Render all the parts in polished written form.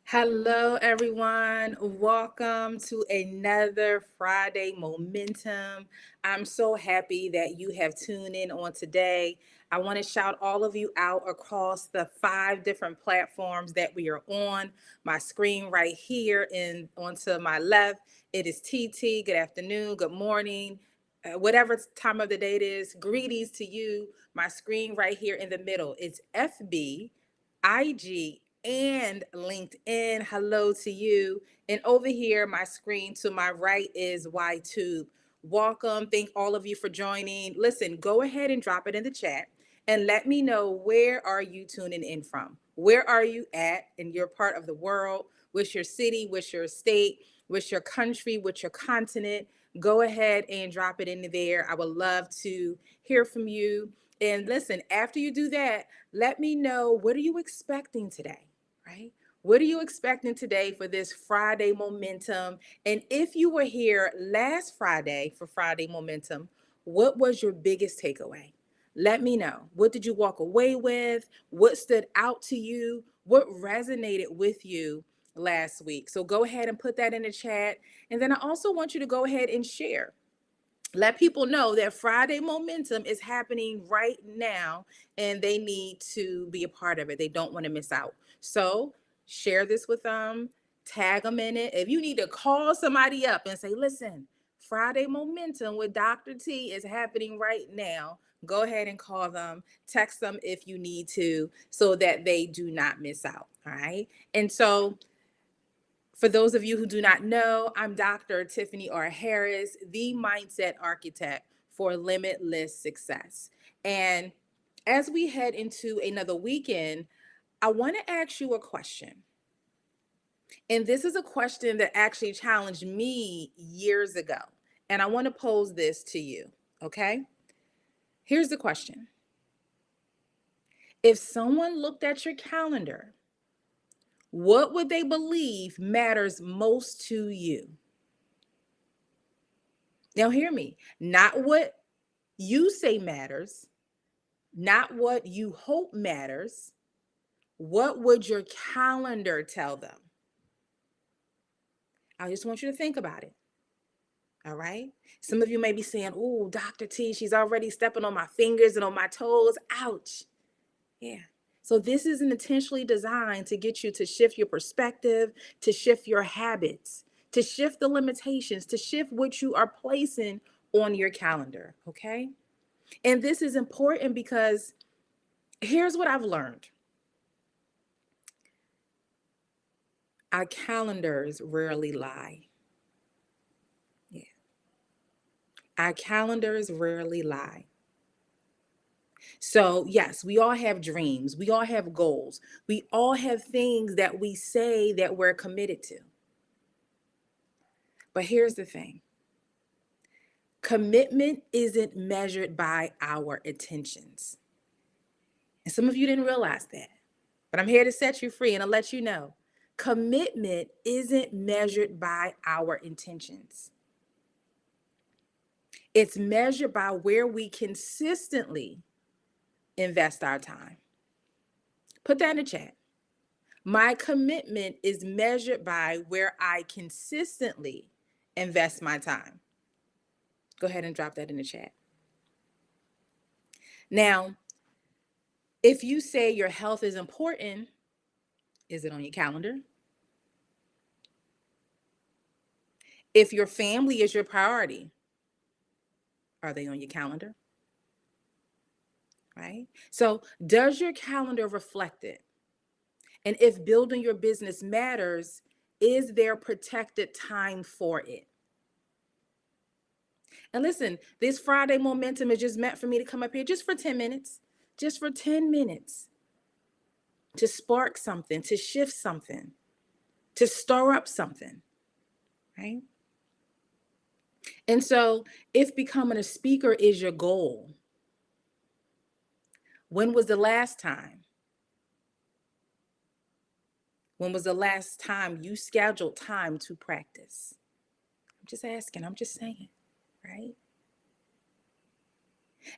Hello, everyone. Welcome to another Friday Momentum. I'm so happy that you have tuned in on today. I want to shout all of you out across the 5 different platforms that we are on. My screen right here and onto my left, it is TT. Good afternoon, good morning. Whatever time of the day it is, greetings to you. My screen right here in the middle, it's FB, IG, and LinkedIn. Hello to you. And over here, my screen to my right is YTube. Welcome. Thank all of you for joining. Listen, go ahead and drop it in the chat and let me know, where are you tuning in from? Where are you at in your part of the world? What's your city? What's your state? What's your country? What's your continent? Go ahead and drop it in there. I would love to hear from you. And listen, after you do that, let me know, what are you expecting today, right? What are you expecting today for this Friday Momentum? And if you were here last Friday for Friday Momentum, what was your biggest takeaway? Let me know. What did you walk away with? What stood out to you? What resonated with you last week? So go ahead and put that in the chat. And then I also want you to go ahead and share. Let people know that Friday Momentum is happening right now and they need to be a part of it. They don't want to miss out. So share this with them, tag them in it. If you need to call somebody up and say, listen, Friday Momentum with Dr. T is happening right now, go ahead and call them, text them if you need to, so that they do not miss out. All right. And so, for those of you who do not know, I'm Dr. Tiffany R. Harris, the mindset architect for limitless success. And as we head into another weekend, I want to ask you a question. And this is a question that actually challenged me years ago. And I want to pose this to you, okay? Here's the question. If someone looked at your calendar, what would they believe matters most to you? Now, hear me. Not what you say matters, not what you hope matters. What would your calendar tell them? I just want you to think about it. All right. Some of you may be saying, oh, Dr. T, she's already stepping on my fingers and on my toes. Ouch. Yeah. So this is intentionally designed to get you to shift your perspective, to shift your habits, to shift the limitations, to shift what you are placing on your calendar. Okay. And this is important because here's what I've learned. Our calendars rarely lie. Yeah. Our calendars rarely lie. So, yes, we all have dreams. We all have goals. We all have things that we say that we're committed to. But here's the thing. Commitment isn't measured by our intentions. And some of you didn't realize that. But I'm here to set you free and to let you know. Commitment isn't measured by our intentions. It's measured by where we consistently invest our time. Put that in the chat. My commitment is measured by where I consistently invest my time. Go ahead and drop that in the chat. Now, if you say your health is important, is it on your calendar? If your family is your priority, are they on your calendar? Right? So, does your calendar reflect it? And if building your business matters, is there protected time for it? And listen, this Friday Momentum is just meant for me to come up here just for 10 minutes, just for 10 minutes to spark something, to shift something, to stir up something, right? And so, if becoming a speaker is your goal, when was the last time? When was the last time you scheduled time to practice? I'm just asking, I'm just saying, right?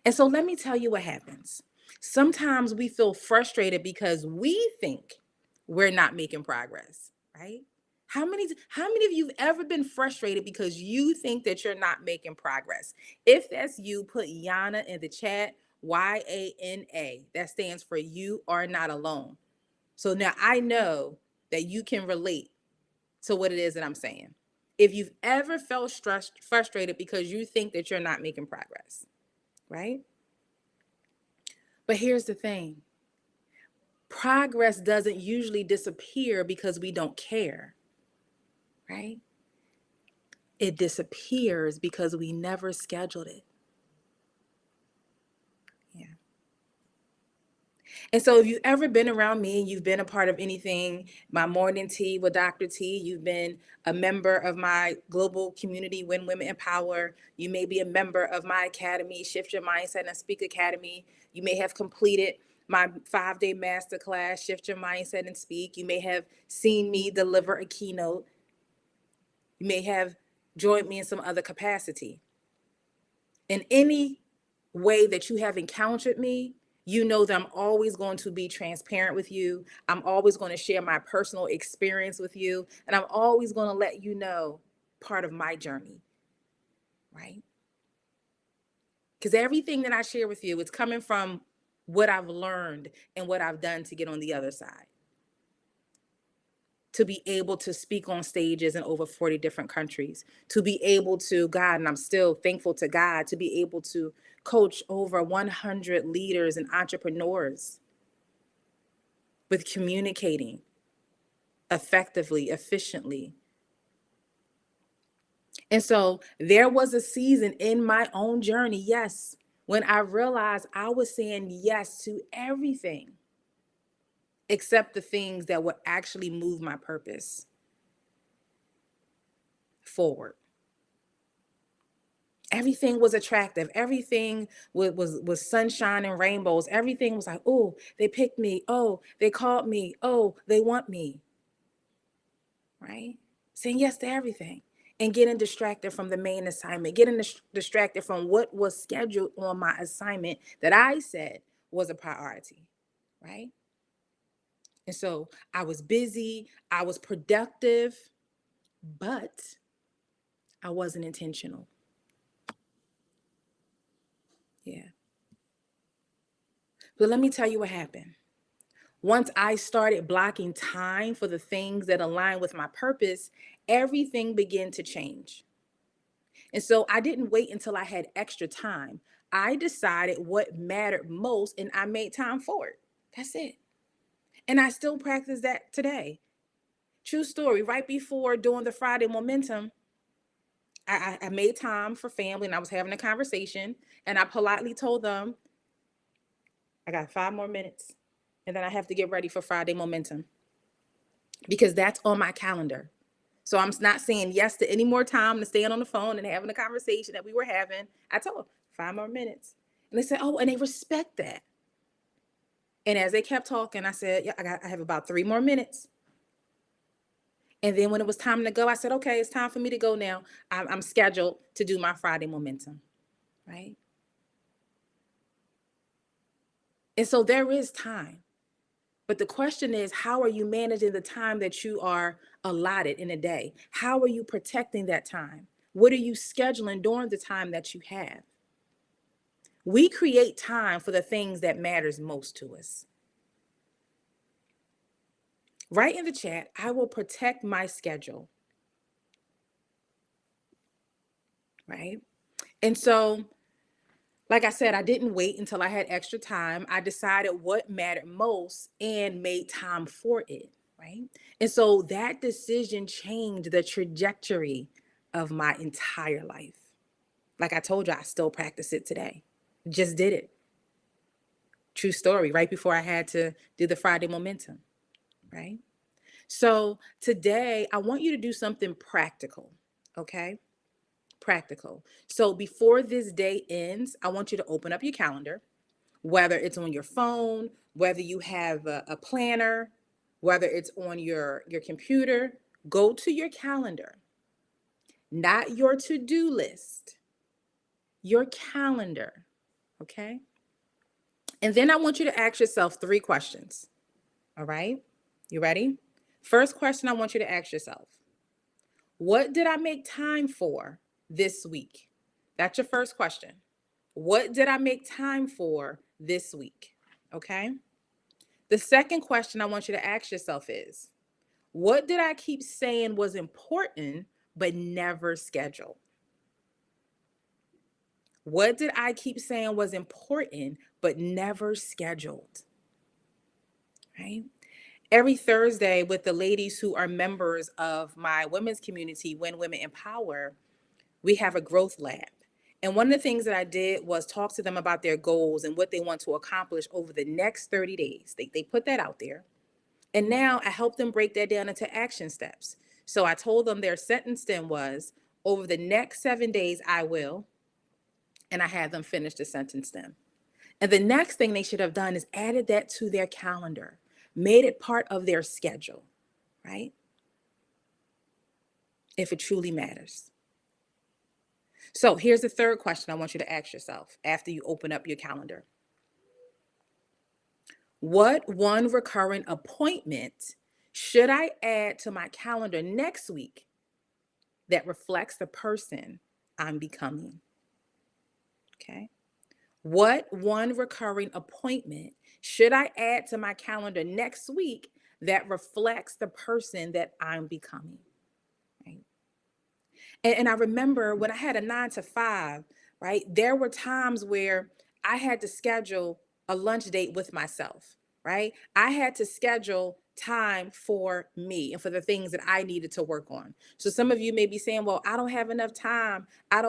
And so let me tell you what happens. Sometimes we feel frustrated because we think we're not making progress. right? How many of you've ever been frustrated because you think that you're not making progress? If that's you, put Yana in the chat, YANA. That stands for you are not alone. So now I know that you can relate to what it is that I'm saying. If you've ever felt stressed, frustrated because you think that you're not making progress, right? But here's the thing. Progress doesn't usually disappear because we don't care, right? It disappears because we never scheduled it. Yeah. And so if you've ever been around me and you've been a part of anything, my morning tea with Dr. T, you've been a member of my global community, When Women Empower, you may be a member of my academy, Shift Your Mindset and Speak Academy. You may have completed my 5-day masterclass, Shift Your Mindset and Speak. You may have seen me deliver a keynote. You may have joined me in some other capacity. In any way that you have encountered me, you know that I'm always going to be transparent with you. I'm always going to share my personal experience with you. And I'm always going to let you know part of my journey, right? Because everything that I share with you is coming from what I've learned and what I've done to get on the other side. To be able to speak on stages in over 40 different countries, to be able to, God, and I'm still thankful to God, to be able to coach over 100 leaders and entrepreneurs with communicating effectively, efficiently. And so there was a season in my own journey, yes, when I realized I was saying yes to everything except the things that would actually move my purpose forward. Everything was attractive. Everything was sunshine and rainbows. Everything was like, oh, they picked me. Oh, they called me. Oh, they want me. Right? Saying yes to everything and getting distracted from the main assignment, getting distracted from what was scheduled on my assignment that I said was a priority. Right? And so I was busy, I was productive, but I wasn't intentional. Yeah. But let me tell you what happened. Once I started blocking time for the things that align with my purpose, everything began to change. And so I didn't wait until I had extra time. I decided what mattered most and I made time for it. That's it. And I still practice that today. True story. Right before doing the Friday Momentum, I made time for family and I was having a conversation and I politely told them, I got 5 more minutes and then I have to get ready for Friday Momentum because that's on my calendar. So I'm not saying yes to any more time to staying on the phone and having a conversation that we were having. I told them 5 more minutes. And they said, oh, and they respect that. And as they kept talking, I said, yeah, I have about 3 more minutes. And then when it was time to go, I said, okay, it's time for me to go now. I'm scheduled to do my Friday Momentum, right? And so there is time. But the question is, how are you managing the time that you are allotted in a day? How are you protecting that time? What are you scheduling during the time that you have? We create time for the things that matters most to us. Write in the chat, I will protect my schedule. Right? And so, like I said, I didn't wait until I had extra time. I decided what mattered most and made time for it. Right? And so that decision changed the trajectory of my entire life. Like I told you, I still practice it today. Just did it. True story, right before I had to do the Friday Momentum. Right? So today, I want you to do something practical, okay? Practical. So before this day ends, I want you to open up your calendar, whether it's on your phone, whether you have a planner, whether it's on your computer, go to your calendar, not your to-do list, your calendar, okay? And then I want you to ask yourself 3 questions, all right? You ready? First question I want you to ask yourself: what did I make time for this week? That's your first question. What did I make time for this week? Okay. The second question I want you to ask yourself is: what did I keep saying was important but never scheduled? What did I keep saying was important but never scheduled? Right? Every Thursday, with the ladies who are members of my women's community, When Women Empower, we have a growth lab. And one of the things that I did was talk to them about their goals and what they want to accomplish over the next 30 days. They put that out there. And now I help them break that down into action steps. So I told them their sentence stem was, over the next 7 days, I will. And I had them finish the sentence stem. And the next thing they should have done is added that to their calendar, made it part of their schedule, right? If it truly matters. So here's the third question I want you to ask yourself after you open up your calendar. What one recurring appointment should I add to my calendar next week that reflects the person I'm becoming? Okay. What one recurring appointment should I add to my calendar next week that reflects the person that I'm becoming? Right. And I remember when I had a 9 to 5, right, there were times where I had to schedule a lunch date with myself, right? I had to schedule time for me and for the things that I needed to work on. So some of you may be saying, well, I don't have enough time.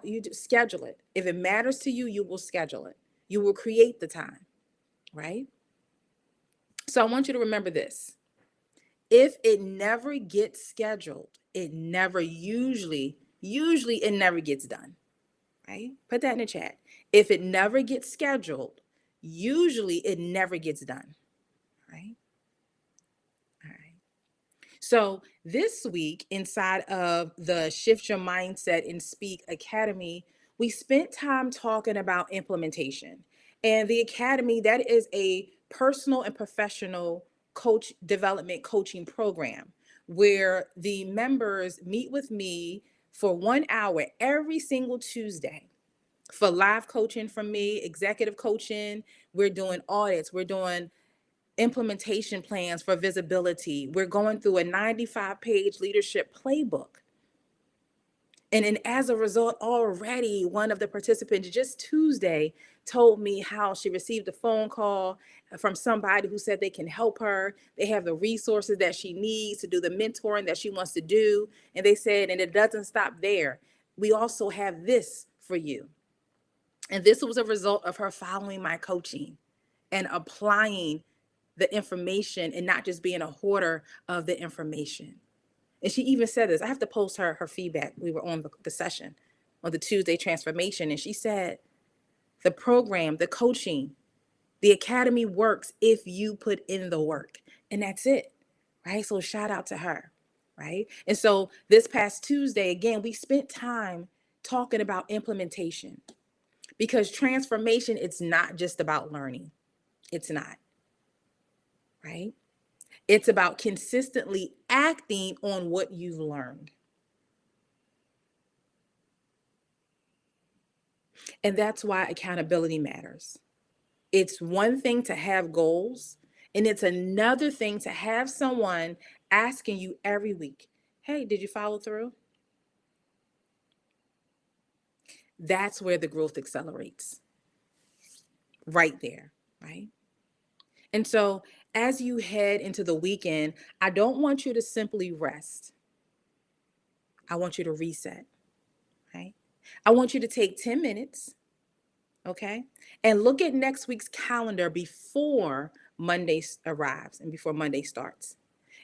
You just schedule it. If it matters to you, you will schedule it. You will create the time, right? So I want you to remember this. If it never gets scheduled, it never usually it never gets done, right? Put that in the chat. If it never gets scheduled, usually it never gets done, right? All right. So this week, inside of the Shift Your Mindset and Speak Academy, we spent time talking about implementation. And the Academy, that is a personal and professional coach development coaching program where the members meet with me for 1 hour every single Tuesday for live coaching from me, executive coaching. We're doing audits, we're doing implementation plans for visibility. We're going through a 95-page leadership playbook. And as a result, already one of the participants just Tuesday told me how she received a phone call from somebody who said they can help her. They have the resources that she needs to do the mentoring that she wants to do. And they said, and it doesn't stop there. We also have this for you. And this was a result of her following my coaching and applying the information and not just being a hoarder of the information. And she even said this. I have to post her feedback. We were on the session on the Tuesday transformation. And she said, the program, the coaching, the academy works if you put in the work. And that's it, right? So shout out to her, right? And so this past Tuesday, again, we spent time talking about implementation, because transformation, it's not just about learning. It's not, right? It's about consistently acting on what you've learned. And that's why accountability matters. It's one thing to have goals, and it's another thing to have someone asking you every week, hey, did you follow through? That's where the growth accelerates. Right there, right? And so as you head into the weekend, I don't want you to simply rest. I want you to reset, right? I want you to take 10 minutes, okay? And look at next week's calendar before Monday arrives and before Monday starts.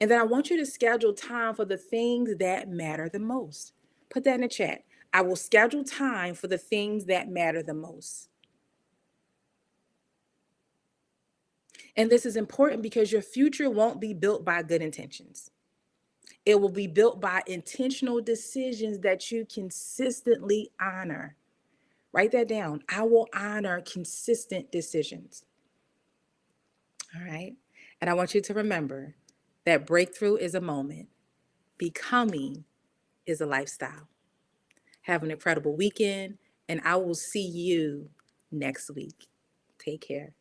And then I want you to schedule time for the things that matter the most. Put that in the chat. I will schedule time for the things that matter the most. And this is important because your future won't be built by good intentions. It will be built by intentional decisions that you consistently honor. Write that down. I will honor consistent decisions. All right. And I want you to remember, that breakthrough is a moment, becoming is a lifestyle. Have an incredible weekend, and I will see you next week. Take care.